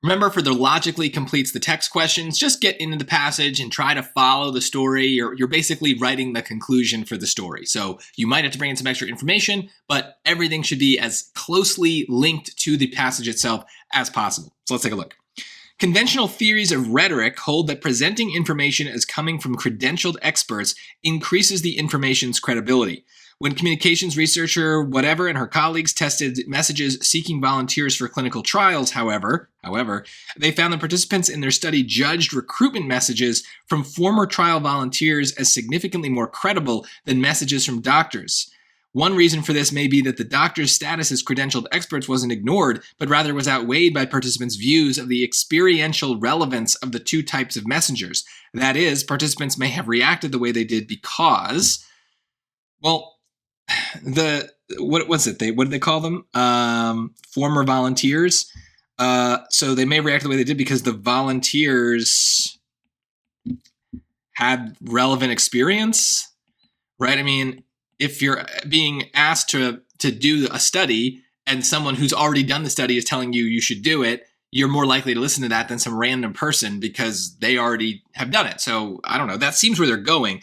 Remember, for the logically completes the text questions, just get into the passage and try to follow the story. You're basically writing the conclusion for the story. So you might have to bring in some extra information, but everything should be as closely linked to the passage itself as possible. So let's take a look. Conventional theories of rhetoric hold that presenting information as coming from credentialed experts increases the information's credibility. When communications researcher whatever and her colleagues tested messages seeking volunteers for clinical trials, however, they found that participants in their study judged recruitment messages from former trial volunteers as significantly more credible than messages from doctors. One reason for this may be that the doctor's status as credentialed experts wasn't ignored, but rather was outweighed by participants' views of the experiential relevance of the two types of messengers. That is, participants may have reacted the way they did because, well, what did they call them? Former volunteers. So they may react the way they did because the volunteers had relevant experience, right? I mean, if you're being asked to do a study and someone who's already done the study is telling you you should do it, you're more likely to listen to that than some random person because they already have done it. So I don't know. That seems where they're going.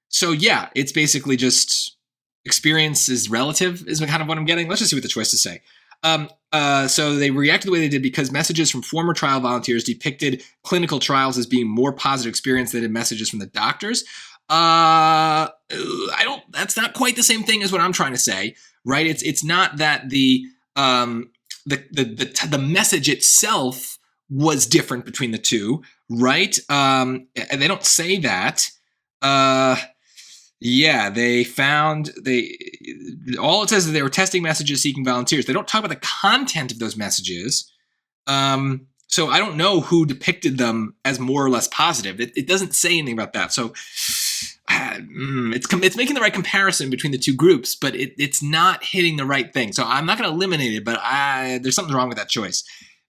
So yeah, it's basically just experience is relative is kind of what I'm getting. Let's just see what the choices say. So they reacted the way they did because messages from former trial volunteers depicted clinical trials as being more positive experience than messages from the doctors. That's not quite the same thing as what I'm trying to say, right? It's not that the message itself was different between the two, right? They don't say that. Yeah, they found all it says is they were testing messages seeking volunteers. They don't talk about the content of those messages. So I don't know who depicted them as more or less positive. It doesn't say anything about that. So it's making the right comparison between the two groups, but it's not hitting the right thing. So I'm not going to eliminate it, but there's something wrong with that choice.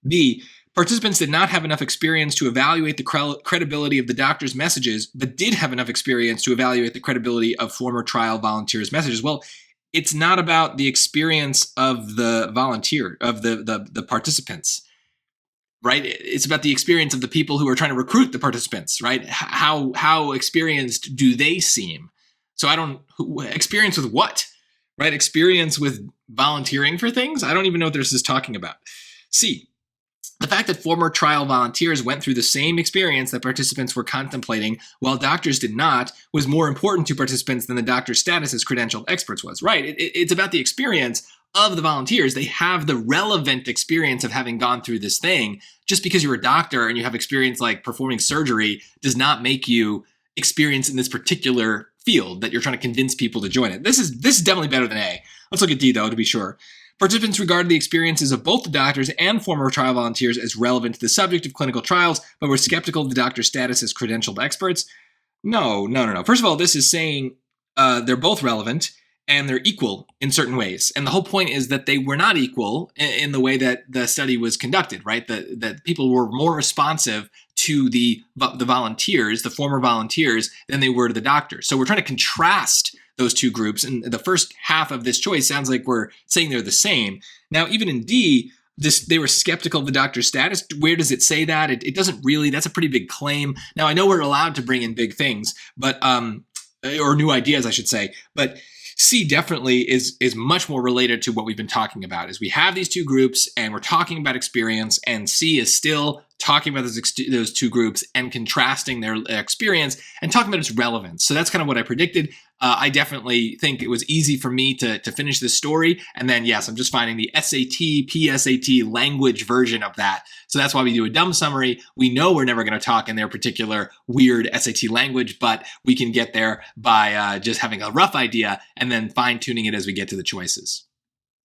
B, participants did not have enough experience to evaluate the credibility of the doctor's messages, but did have enough experience to evaluate the credibility of former trial volunteers' messages. Well, it's not about the experience of the volunteer, of the participants, right? It's about the experience of the people who are trying to recruit the participants, right? How experienced do they seem? So experience with what, right? Experience with volunteering for things? I don't even know what this is talking about. C, the fact that former trial volunteers went through the same experience that participants were contemplating while doctors did not was more important to participants than the doctor's status as credentialed experts was, right? It's about the experience of the volunteers. They have the relevant experience of having gone through this thing. Just because you're a doctor and you have experience like performing surgery does not make you experienced in this particular field that you're trying to convince people to join it. This is definitely better than A. Let's look at D though, to be sure. Participants regarded the experiences of both the doctors and former trial volunteers as relevant to the subject of clinical trials, but were skeptical of the doctor's status as credentialed experts. No. First of all, this is saying they're both relevant and they're equal in certain ways. And the whole point is that they were not equal in the way that the study was conducted, right? That people were more responsive to the volunteers, the former volunteers, than they were to the doctors. So we're trying to contrast those two groups. And the first half of this choice sounds like we're saying they're the same. Now, even in D, they were skeptical of the doctor's status. Where does it say that? It doesn't really. That's a pretty big claim. Now, I know we're allowed to bring in big things, but or new ideas, I should say. But C definitely is much more related to what we've been talking about. Is we have these two groups and we're talking about experience, and C is still talking about those two groups and contrasting their experience and talking about its relevance. So that's kind of what I predicted. I definitely think it was easy for me to finish this story. And then, yes, I'm just finding the SAT, PSAT language version of that. So that's why we do a dumb summary. We know we're never going to talk in their particular weird SAT language, but we can get there by just having a rough idea and then fine tuning it as we get to the choices.